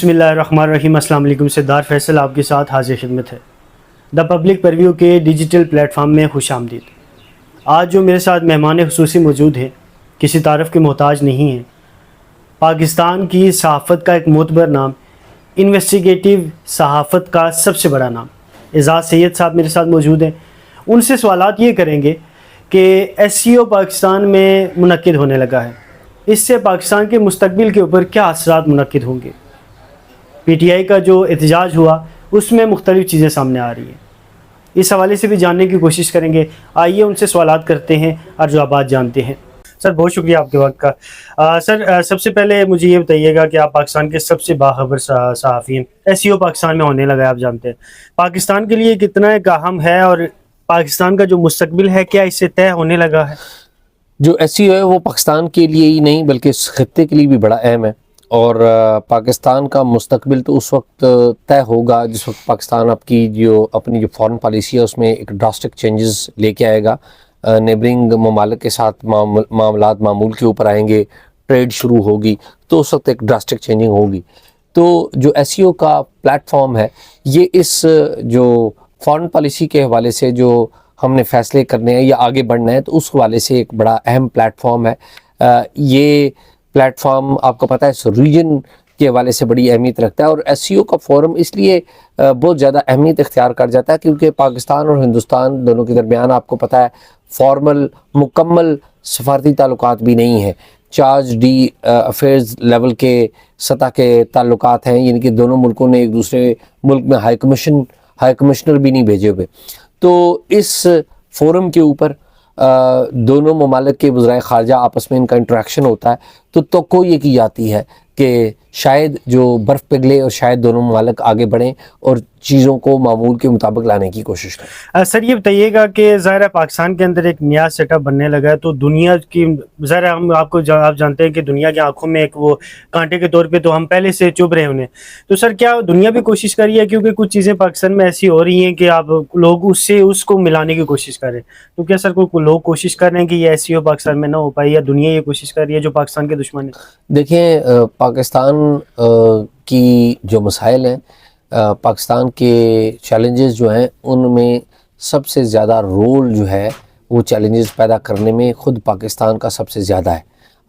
بسم اللہ الرحمن الرحیم. السلام علیکم. سردار فیصل آپ کے ساتھ حاضر خدمت ہے. دا پبلک پرویو کے ڈیجیٹل پلیٹ فارم میں خوش آمدید. آج جو میرے ساتھ مہمان خصوصی موجود ہیں کسی تعارف کے محتاج نہیں ہیں. پاکستان کی صحافت کا ایک معتبر نام، انویسٹیگیٹو صحافت کا سب سے بڑا نام اعزاز سید صاحب میرے ساتھ موجود ہیں. ان سے سوالات یہ کریں گے کہ SCO پاکستان میں منعقد ہونے لگا ہے، اس سے پاکستان کے مستقبل کے اوپر کیا اثرات منعقد ہوں گے. PTI کا جو احتجاج ہوا اس میں مختلف چیزیں سامنے آ رہی ہیں، اس حوالے سے بھی جاننے کی کوشش کریں گے. آئیے ان سے سوالات کرتے ہیں اور جوابات جانتے ہیں. سر بہت شکریہ آپ کے وقت کا. سر سب سے پہلے مجھے یہ بتائیے گا کہ آپ پاکستان کے سب سے باخبر صحافی ہیں. SCO پاکستان میں ہونے لگا ہے، آپ جانتے ہیں. پاکستان کے لیے کتنا ایک اہم ہے اور پاکستان کا جو مستقبل ہے کیا اس سے طے ہونے لگا ہے؟ جو SCO ہے وہ پاکستان کے لیے ہی نہیں بلکہ اس خطے کے لیے بھی بڑا اہم ہے، اور پاکستان کا مستقبل تو اس وقت طے ہوگا جس وقت پاکستان اپنی جو فارن پالیسی ہے اس میں ایک ڈراسٹک چینجز لے کے آئے گا. نیبرنگ ممالک کے ساتھ معاملات معمول کے اوپر آئیں گے، ٹریڈ شروع ہوگی، تو اس وقت ایک ڈراسٹک چینجنگ ہوگی. تو جو SCO کا پلیٹ فارم ہے یہ اس جو فارن پالیسی کے حوالے سے جو ہم نے فیصلے کرنے ہیں یا آگے بڑھنا ہے تو اس حوالے سے ایک بڑا اہم پلیٹ فارم ہے. یہ پلیٹ فارم آپ کو پتہ ہے اس ریجن کے حوالے سے بڑی اہمیت رکھتا ہے، اور SCO کا فورم اس لیے بہت زیادہ اہمیت اختیار کر جاتا ہے کیونکہ پاکستان اور ہندوستان دونوں کے درمیان آپ کو پتہ ہے فارمل مکمل سفارتی تعلقات بھی نہیں ہیں. چارج ڈی افیئرز لیول کے سطح کے تعلقات ہیں، یعنی کہ دونوں ملکوں نے ایک دوسرے ملک میں ہائی کمشنر بھی نہیں بھیجے ہوئے. تو اس فورم کے اوپر دونوں ممالک کے وزرائے خارجہ آپس میں ان کا انٹریکشن ہوتا ہے، تو توقع یہ کی جاتی ہے کہ شاید جو برف پگھلے اور شاید دونوں ممالک آگے بڑھیں اور چیزوں کو معمول کے مطابق لانے کی کوشش کریں. سر یہ بتائیے گا کہ ظاہر ہے پاکستان کے اندر ایک نیا سیٹ اپ بننے لگا ہے، تو دنیا کی ظاہر ہے ہم آپ جانتے ہیں کہ دنیا کی آنکھوں میں ایک وہ کانٹے کے طور پہ تو ہم پہلے سے چپ رہے انہیں. تو سر کیا دنیا بھی کوشش کر رہی ہے، کیونکہ کچھ چیزیں پاکستان میں ایسی ہو رہی ہیں کہ آپ لوگ اس کو ملانے کی کوشش کر رہے ہیں، تو کیا سر کوئی لوگ کوشش کر رہے ہیں کہ یہ SCO پاکستان میں نہ ہو پائی، یا دنیا یہ کوشش کر رہی ہے جو پاکستان کے دشمن ہیں؟ دیکھیں پاکستان کی جو مسائل ہیں، پاکستان کے چیلنجز جو ہیں ان میں سب سے زیادہ رول جو ہے وہ چیلنجز پیدا کرنے میں خود پاکستان کا سب سے زیادہ ہے.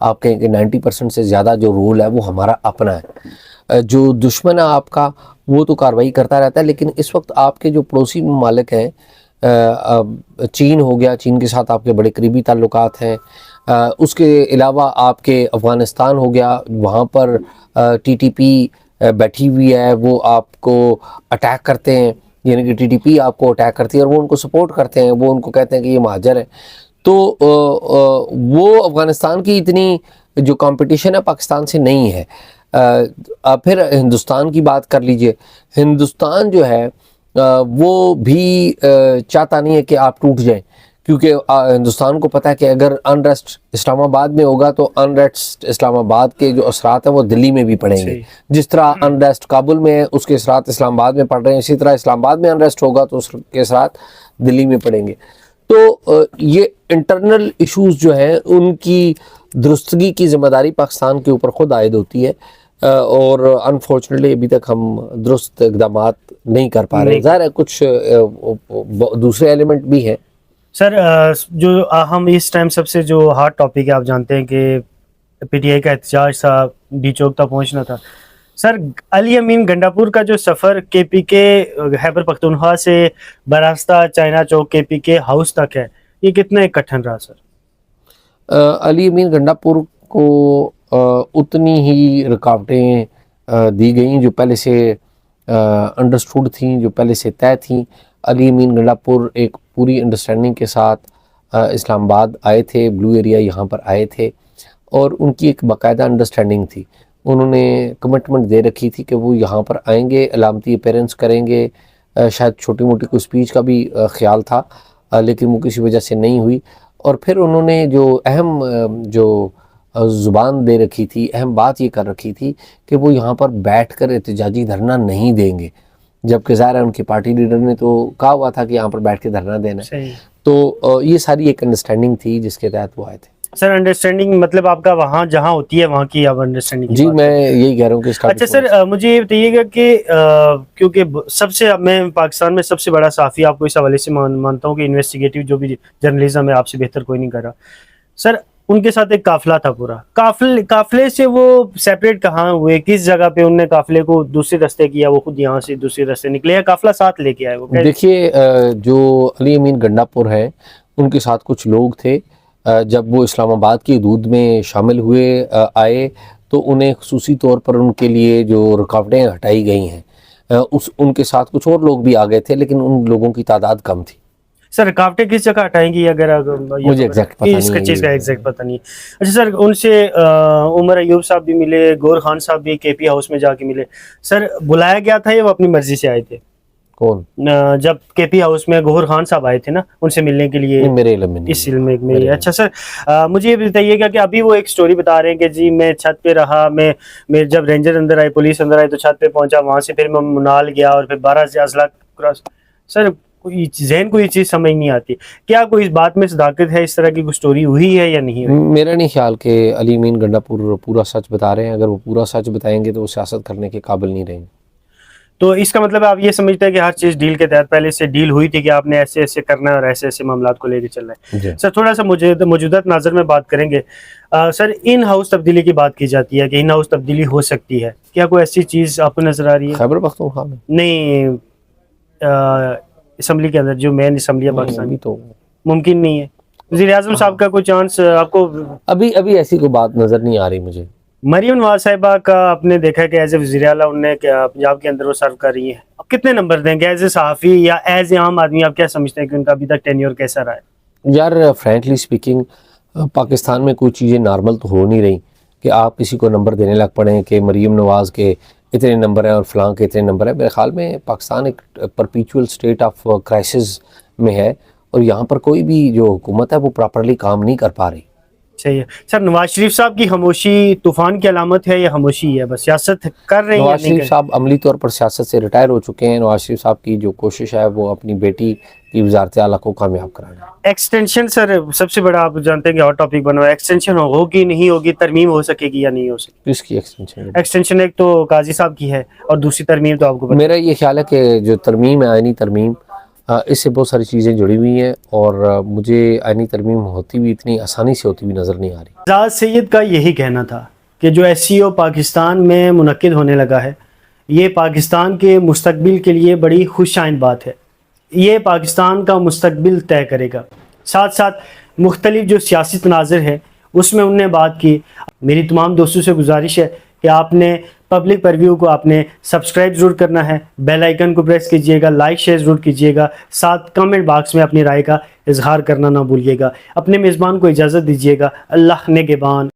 آپ کہیں کہ 90% سے زیادہ جو رول ہے وہ ہمارا اپنا ہے. جو دشمن ہے آپ کا وہ تو کارروائی کرتا رہتا ہے، لیکن اس وقت آپ کے جو پڑوسی ممالک ہیں، چین ہو گیا، چین کے ساتھ آپ کے بڑے قریبی تعلقات ہیں. اس کے علاوہ آپ کے افغانستان ہو گیا، وہاں پر TTP بیٹھی ہوئی ہے، وہ آپ کو اٹیک کرتے ہیں، یعنی کہ TTP آپ کو اٹیک کرتی ہے اور وہ ان کو سپورٹ کرتے ہیں، وہ ان کو کہتے ہیں کہ یہ مہاجر ہے. تو وہ افغانستان کی اتنی جو کمپٹیشن ہے پاکستان سے نہیں ہے. پھر ہندوستان کی بات کر لیجئے. ہندوستان جو ہے وہ بھی چاہتا نہیں ہے کہ آپ ٹوٹ جائیں، کیونکہ ہندوستان کو پتہ ہے کہ اگر انریسٹ اسلام آباد میں ہوگا تو انریسٹ اسلام آباد کے جو اثرات ہیں وہ دلی میں بھی پڑیں گے. جس طرح انریسٹ کابل میں ہے اس کے اثرات اسلام آباد میں پڑ رہے ہیں، اسی طرح اسلام آباد میں انریسٹ ہوگا تو اس کے اثرات دلی میں پڑیں گے. تو یہ انٹرنل ایشوز جو ہیں ان کی درستگی کی ذمہ داری پاکستان کے اوپر خود عائد ہوتی ہے، اور انفارچونیٹلی ابھی تک ہم درست اقدامات نہیں کر پا رہے. ظاہر ہے کچھ دوسرے ایلیمنٹ بھی ہیں. سر جو ہم اس ٹائم سب سے جو ہارڈ ٹاپک ہے، آپ جانتے ہیں کہ PTI کا احتجاج تھا، ڈی چوک تک پہنچنا تھا. سر علی امین گنڈا پور کا جو سفر KPK خیبر پختونخوا سے براستہ چائنا چوک KPK ہاؤس تک ہے، یہ کتنا کٹھن رہا سر؟ علی امین گنڈا پور کو اتنی ہی رکاوٹیں دی گئیں جو پہلے سے انڈرسٹوڈ تھیں، جو پہلے سے طے تھیں. علی امین گنڈا پور ایک پوری انڈرسٹینڈنگ کے ساتھ اسلام آباد آئے تھے، بلو ایریا یہاں پر آئے تھے، اور ان کی ایک باقاعدہ انڈرسٹینڈنگ تھی. انہوں نے کمٹمنٹ دے رکھی تھی کہ وہ یہاں پر آئیں گے، علامتی اپیرنس کریں گے. شاید چھوٹی موٹی کوئی سپیچ کا بھی خیال تھا، لیکن وہ کسی وجہ سے نہیں ہوئی. اور پھر انہوں نے جو اہم جو زبان دے رکھی تھی، اہم بات یہ کر رکھی تھی کہ وہ یہاں پر بیٹھ کر احتجاجی دھرنا نہیں دیں گے، جبکہ ظاہر ہے ان کے پارٹی لیڈر نے تو کہا ہوا تھا کہ یہاں پر بیٹھ کے دھرنا دینا ہے. تو یہ ساری ایک انڈرسٹینڈنگ تھی جس کے تحت وہ آئے تھے. سر انڈرسٹینڈنگ مطلب آپ کا وہاں جہاں ہوتی ہے وہاں کی آپ انڈرسٹینڈنگ جی میں یہی کہہ رہا ہوں کہ اس کا اچھا سر مجھے یہ بتائیے گا کہ کیونکہ سب سے میں پاکستان میں سب سے بڑا صحافی آپ کو اس حوالے سے مانتا ہوں کہ انویسٹیگیٹو جو بھی جرنلزم ہے آپ سے بہتر کوئی نہیں کر رہا سر. ان کے ساتھ ایک قافلہ تھا پورا قافلے سے وہ سیپریٹ کہاں ہوئے, کس جگہ پہ انہوں نے قافلے کو دوسرے راستے کیا, وہ خود یہاں سے دوسرے راستے نکلے یا قافلہ ساتھ لے کے آئے وہ؟ دیکھیے جو علی امین گنڈا پور ہیں ان کے ساتھ کچھ لوگ تھے, جب وہ اسلام آباد کی حدود میں شامل ہوئے آئے تو انہیں خصوصی طور پر ان کے لیے جو رکاوٹیں ہٹائی گئی ہیں ان کے ساتھ کچھ اور لوگ بھی آ گئے تھے, لیکن ان لوگوں کی تعداد کم تھی. سر رکاوٹیں کس جگہ ہٹائیں گی اگر مجھے ایگزیکٹ پتہ اس نہیں چیز کا ایگزیکٹ پتہ نہیں. اچھا سر ان سے عمر ایوب صاحب بھی ملے, گور خان صاحب بھی کے پی ہاؤس میں جا کے ملے. سر بلایا گیا تھا یا وہ اپنی مرضی سے آئے تھے؟ کون؟ جب کے پی ہاؤس میں گور خان صاحب آئے تھے نا ان سے ملنے کے لیے؟ میرے علم میں نہیں. اس علم میں. اچھا سر مجھے یہ بتائیے گا کہ ابھی وہ ایک سٹوری بتا رہے ہیں کہ جی میں چھت پہ رہا, میں جب رینجر اندر آئے, پولیس اندر آئی تو چھت پہ پہنچا, وہاں سے پھر میں منال گیا اور پھر 12 سے اضلاع کراس. سر ذہن کو یہ چیز سمجھ نہیں آتی, کیا کوئی اس بات میں صداقت ہے, اس طرح کی کوئی سٹوری ہوئی ہے یا نہیں ہوئی؟ میرا نہیں خیال کہ علی امین گنڈا پور پورا سچ بتا رہے ہیں. اگر وہ پورا سچ بتائیں گے تو وہ سیاست کرنے کے قابل نہیں رہیں گے. تو اس کا مطلب آپ یہ سمجھتے ہیں کہ ہر چیز ڈیل کے تحت پہلے سے ڈیل ہوئی تھی کہ آپ نے ایسے ایسے کرنا ہے اور ایسے ایسے معاملات کو لے کے چلنا ہے؟ جی. سر تھوڑا سا موجودہ تناظر میں بات کریں گے. سر ان ہاؤس تبدیلی کی بات کی جاتی ہے کہ ان ہاؤس تبدیلی ہو سکتی ہے, کیا کوئی ایسی چیز آپ کو نظر آ رہی ہے؟ خیبر پختونخوا میں نہیں, اسمبلی کے اندر جو مین اسمبلی ہے پاکستان, تو ممکن نہیں ہے. وزیر اعظم صاحب کا کوئی چانس آپ کو؟ ابھی ایسی کوئی بات نظر نہیں آ رہی مجھے. مریم نواز صاحبہ کا آپ نے دیکھا کہ ایز اے وزیر اعلیٰ انہوں نے پنجاب کے اندر وہ سرو کر رہی ہیں, اب کتنے نمبر دیں گے ایز اے صحافی یا ایز اے عام آدمی؟ آپ کیا سمجھتے ہیں کہ ان کا ابھی تک ٹینیور کیسا رہا ہے؟ یار فرینکلی سپیکنگ پاکستان میں کوئی چیزیں نارمل تو ہو نہیں رہی کہ آپ کسی کو نمبر دینے لگ پڑیں کہ مریم نواز کے اتنے نمبر ہیں اور فلاں کے اتنے نمبر ہیں. میرے خیال میں پاکستان ایک پرپیچول سٹیٹ آف کرائسس میں ہے اور یہاں پر کوئی بھی جو حکومت ہے وہ پراپرلی کام نہیں کر پا رہی. صحیح ہے. سر نواز شریف صاحب کی خاموشی طوفان کی علامت ہے یا خاموشی ہے, بس سیاست کر رہے ہیں؟ نواز شریف صاحب عملی طور پر سیاست سے ریٹائر ہو چکے ہیں. نواز شریف صاحب کی جو کوشش ہے وہ اپنی بیٹی کی وزارت اعلیٰ کو کامیاب کرانا ہے. ایکسٹینشن سر سب سے بڑا آپ جانتے ہیں کہ ہاٹ ٹاپک بنا ہوا ہے, ایکسٹینشن ہوگی نہیں ہوگی, ترمیم ہو سکے گی یا نہیں ہو سکے؟ کس کی ایکسٹینشن؟ ایکسٹینشن ایک تو قاضی صاحب کی ہے اور دوسری ترمیم تو آپ کو میرا یہ خیال ہے کہ جو ترمیم ہے آئینی ترمیم, اس سے بہت ساری چیزیں جڑی ہوئی ہیں اور مجھے آئینی ترمیم ہوتی بھی اتنی آسانی سے ہوتی بھی نظر نہیں آ رہی. اعزاز سید کا یہی کہنا تھا کہ جو ایس سی او پاکستان میں منعقد ہونے لگا ہے یہ پاکستان کے مستقبل کے لیے بڑی خوش آئند بات ہے, یہ پاکستان کا مستقبل طے کرے گا. ساتھ ساتھ مختلف جو سیاسی تناظر ہے اس میں انہوں نے بات کی. میری تمام دوستوں سے گزارش ہے کہ آپ نے پبلک پرویو کو آپ نے سبسکرائب ضرور کرنا ہے, بیل آئیکن کو پریس کیجئے گا, لائک شیئر ضرور کیجئے گا, ساتھ کمنٹ باکس میں اپنی رائے کا اظہار کرنا نہ بھولیے گا. اپنے میزبان کو اجازت دیجئے گا. اللہ نگہبان.